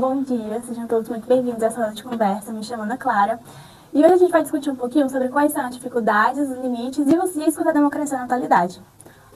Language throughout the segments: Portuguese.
Bom dia, sejam todos muito bem-vindos a essa roda de conversa. Me chamo Ana Clara. E hoje a gente vai discutir um pouquinho sobre quais são as dificuldades, os limites e os riscos da democracia na atualidade.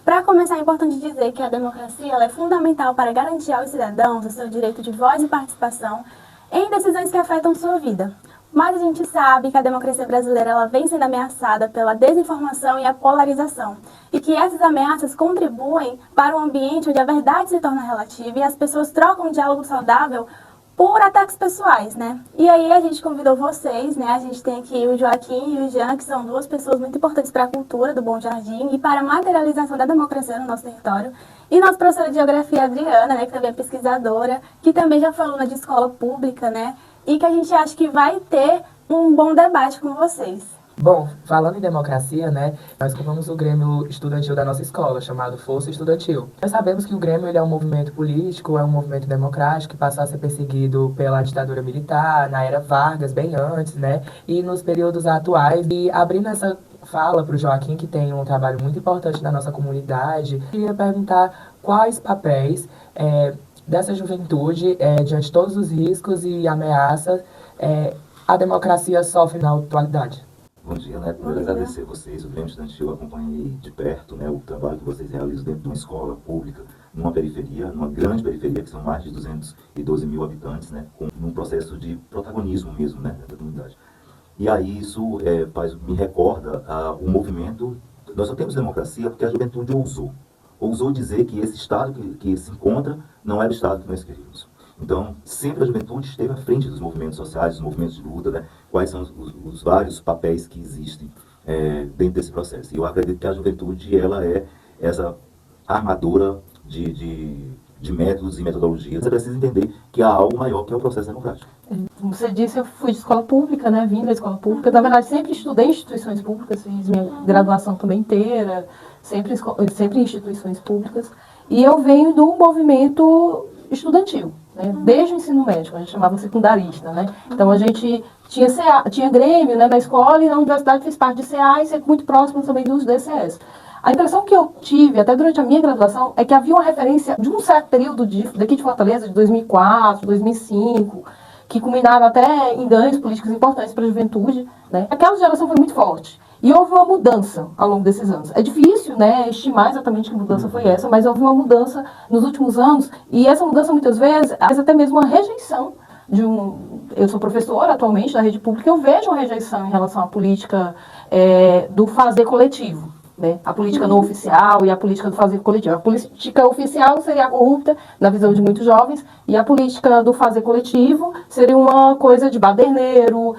Para começar, é importante dizer que a democracia ela é fundamental para garantir aos cidadãos o seu direito de voz e participação em decisões que afetam sua vida. Mas a gente sabe que a democracia brasileira ela vem sendo ameaçada pela desinformação e a polarização, e que essas ameaças contribuem para um ambiente onde a verdade se torna relativa e as pessoas trocam um diálogo saudável por ataques pessoais, né? E aí a gente convidou vocês, né? A gente tem aqui o Joaquim e o Jean, que são duas pessoas muito importantes para a cultura do Bom Jardim e para a materialização da democracia no nosso território. E nossa professora de Geografia, Adriana, né? Que também é pesquisadora, que também já foi aluna de escola pública, né? E que a gente acha que vai ter um bom debate com vocês. Bom, falando em democracia, né, nós formamos o Grêmio Estudantil da nossa escola, chamado Força Estudantil. Nós sabemos que o Grêmio ele é um movimento político, é um movimento democrático que passou a ser perseguido pela ditadura militar, na era Vargas, bem antes, né, e nos períodos atuais. E abrindo essa fala para o Joaquim, que tem um trabalho muito importante na nossa comunidade, queria perguntar quais papéis dessa juventude, diante de todos os riscos e ameaças, a democracia sofre na atualidade. Bom dia, né? Primeiro agradecer a vocês, o Grêmio Estudantil, acompanhei de perto, né, o trabalho que vocês realizam dentro de uma escola pública, numa periferia, numa grande periferia, que são mais de 212 mil habitantes, né, com um processo de protagonismo mesmo, né, da comunidade. E aí isso me recorda o movimento. Nós só temos democracia porque a juventude ousou dizer que esse Estado que se encontra não era o Estado que nós queríamos. Então, sempre a juventude esteve à frente dos movimentos sociais, dos movimentos de luta, né? Quais são os vários papéis que existem dentro desse processo. E eu acredito que a juventude ela é essa armadura de métodos e metodologias. Você precisa entender que há algo maior que é o processo democrático. Como você disse, eu fui de escola pública, né? Vim da escola pública. Na verdade, sempre estudei em instituições públicas, fiz minha graduação também inteira, sempre em instituições públicas. E eu venho do movimento estudantil, né? Desde o ensino médio, a gente chamava secundarista, né? Então a gente tinha Grêmio, né, na escola, e na universidade fez parte de CA e sempre muito próximo também dos DCS. A impressão que eu tive, até durante a minha graduação, é que havia uma referência de um certo período daqui de Fortaleza, de 2004, 2005, que culminaram até em ganhos políticos importantes para a juventude, né? Aquela geração foi muito forte. E houve uma mudança ao longo desses anos. É difícil, né, estimar exatamente que mudança foi essa, mas houve uma mudança nos últimos anos, e essa mudança muitas vezes, até mesmo uma rejeição eu sou professora atualmente da rede pública, eu vejo uma rejeição em relação à política do fazer coletivo, né? A política não oficial e a política do fazer coletivo. A política oficial seria a corrupta, na visão de muitos jovens, e a política do fazer coletivo seria uma coisa de baderneiro,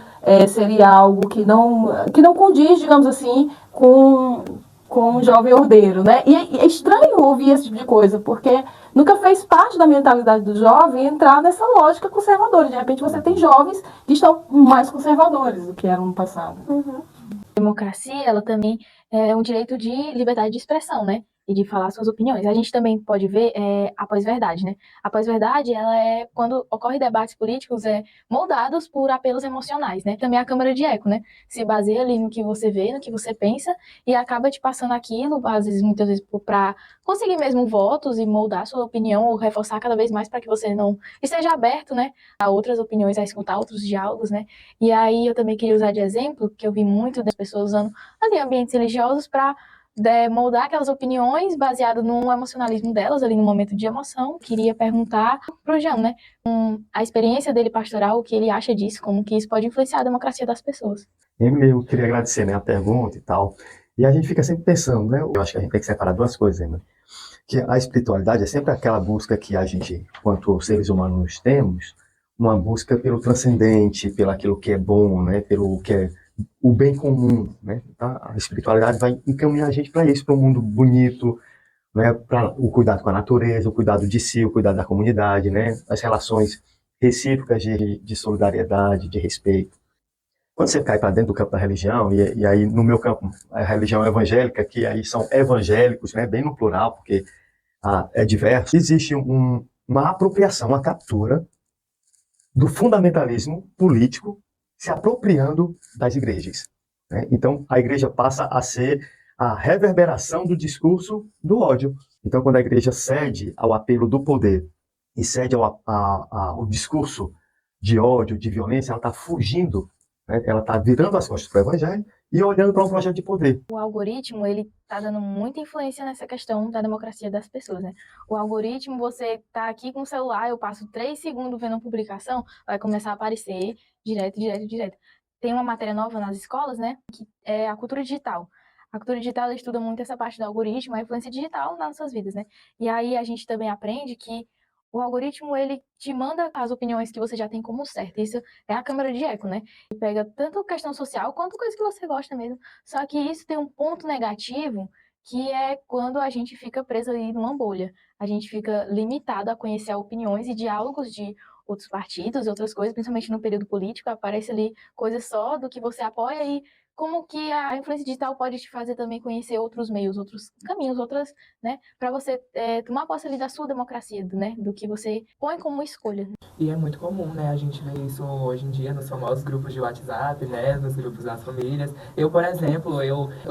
seria algo que não condiz, digamos assim, com um jovem ordeiro, né? E é estranho ouvir esse tipo de coisa, porque nunca fez parte da mentalidade do jovem entrar nessa lógica conservadora. De repente você tem jovens que estão mais conservadores do que eram no passado. Uhum. A democracia, ela também é um direito de liberdade de expressão, né? E de falar suas opiniões. A gente também pode ver a pós-verdade, né? A pós-verdade, ela é quando ocorrem debates políticos moldados por apelos emocionais, né? Também a câmara de eco, né? Se baseia ali no que você vê, no que você pensa, e acaba te passando aquilo, às vezes, muitas vezes, para conseguir mesmo votos e moldar sua opinião, ou reforçar cada vez mais para que você não esteja aberto, né? A outras opiniões, a escutar outros diálogos, né? E aí eu também queria usar de exemplo, que eu vi muito das pessoas usando ali ambientes religiosos para moldar aquelas opiniões baseadas no emocionalismo delas, ali no momento de emoção. Queria perguntar para o Jean, né, a experiência dele pastoral, o que ele acha disso, como que isso pode influenciar a democracia das pessoas. Eu queria agradecer, né, a pergunta e tal. E a gente fica sempre pensando, né, eu acho que a gente tem que separar duas coisas, né, que a espiritualidade é sempre aquela busca que a gente, quanto seres humanos, temos, uma busca pelo transcendente, pelo aquilo que é bom, né, pelo que é o bem comum, né? A espiritualidade vai encaminhar a gente para isso, para um mundo bonito, né? Para o cuidado com a natureza, o cuidado de si, o cuidado da comunidade, né? As relações recíprocas de solidariedade, de respeito. Quando você cai para dentro do campo da religião, e aí no meu campo, a religião evangélica, que aí são evangélicos, né? Bem no plural, porque é diverso, existe uma apropriação, uma captura do fundamentalismo político se apropriando das igrejas, né? Então, a igreja passa a ser a reverberação do discurso do ódio. Então, quando a igreja cede ao apelo do poder e cede ao discurso de ódio, de violência, ela está fugindo, né? Ela está virando as costas para o evangelho e olhando para um projeto de poder. O algoritmo, ele tá dando muita influência nessa questão da democracia das pessoas, né? O algoritmo, você tá aqui com o celular, eu passo 3 segundos vendo uma publicação, vai começar a aparecer direto, direto, direto. Tem uma matéria nova nas escolas, né? Que é a cultura digital. A cultura digital, ela estuda muito essa parte do algoritmo, a influência digital nas nossas vidas, né? E aí a gente também aprende que o algoritmo, ele te manda as opiniões que você já tem como certo. Isso é a câmara de eco, né? Ele pega tanto questão social quanto coisa que você gosta mesmo. Só que isso tem um ponto negativo, que é quando a gente fica preso ali numa bolha. A gente fica limitado a conhecer opiniões e diálogos de outros partidos e outras coisas, principalmente no período político, aparece ali coisas só do que você apoia e como que a influência digital pode te fazer também conhecer outros meios, outros caminhos, outras, né, para você tomar posse ali da sua democracia, né, do que você põe como escolha. E é muito comum, né, a gente vê isso hoje em dia nos famosos grupos de WhatsApp, né, nos grupos das famílias. Eu, por exemplo,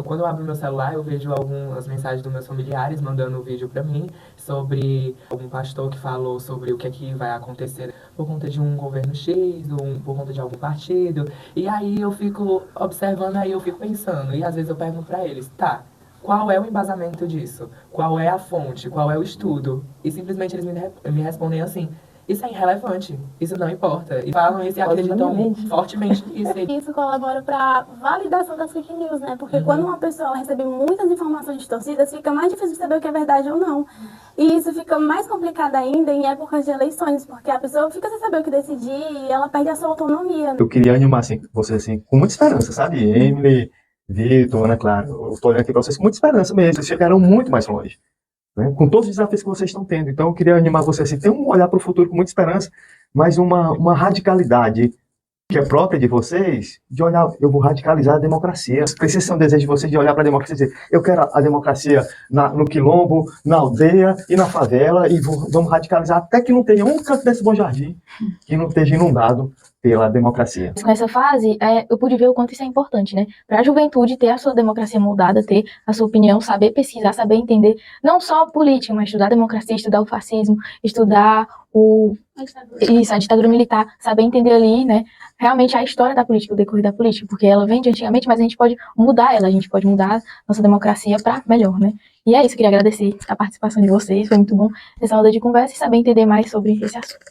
quando eu abro meu celular, eu vejo algumas mensagens dos meus familiares mandando um vídeo pra mim sobre algum pastor que falou sobre o que é que vai acontecer por conta de um governo X, ou por conta de algum partido. E aí eu fico observando, aí eu fico pensando, e às vezes eu pergunto pra eles, tá, qual é o embasamento disso? Qual é a fonte? Qual é o estudo? E simplesmente eles me respondem assim, isso é irrelevante, isso não importa. E falam isso e acreditam fortemente nisso. Isso colabora para a validação das fake news, né? Porque quando uma pessoa recebe muitas informações distorcidas, fica mais difícil saber o que é verdade ou não. E isso fica mais complicado ainda em épocas de eleições, porque a pessoa fica sem saber o que decidir e ela perde a sua autonomia. Eu queria animar assim, vocês assim, com muita esperança, sabe? Emily, Vitor, Ana Clara, eu estou olhando aqui para vocês com muita esperança mesmo. Vocês chegaram muito mais longe, né? Com todos os desafios que vocês estão tendo. Então eu queria animar vocês assim, ter um olhar para o futuro com muita esperança, mas uma radicalidade que é própria de vocês, de olhar, eu vou radicalizar a democracia. Precisa ser um desejo de vocês de olhar para a democracia e dizer, eu quero a democracia no quilombo, na aldeia e na favela, e vamos radicalizar até que não tenha um canto desse Bom Jardim que não esteja inundado pela democracia. Nessa fase, eu pude ver o quanto isso é importante, né? Para a juventude ter a sua democracia moldada, ter a sua opinião, saber pesquisar, saber entender, não só a política, mas estudar a democracia, estudar o fascismo, estudar a ditadura militar, saber entender ali, né, realmente a história da política, o decorrer da política, porque ela vem de antigamente, mas a gente pode mudar ela, a gente pode mudar nossa democracia para melhor, né? E é isso, queria agradecer a participação de vocês, foi muito bom essa roda de conversa e saber entender mais sobre esse assunto.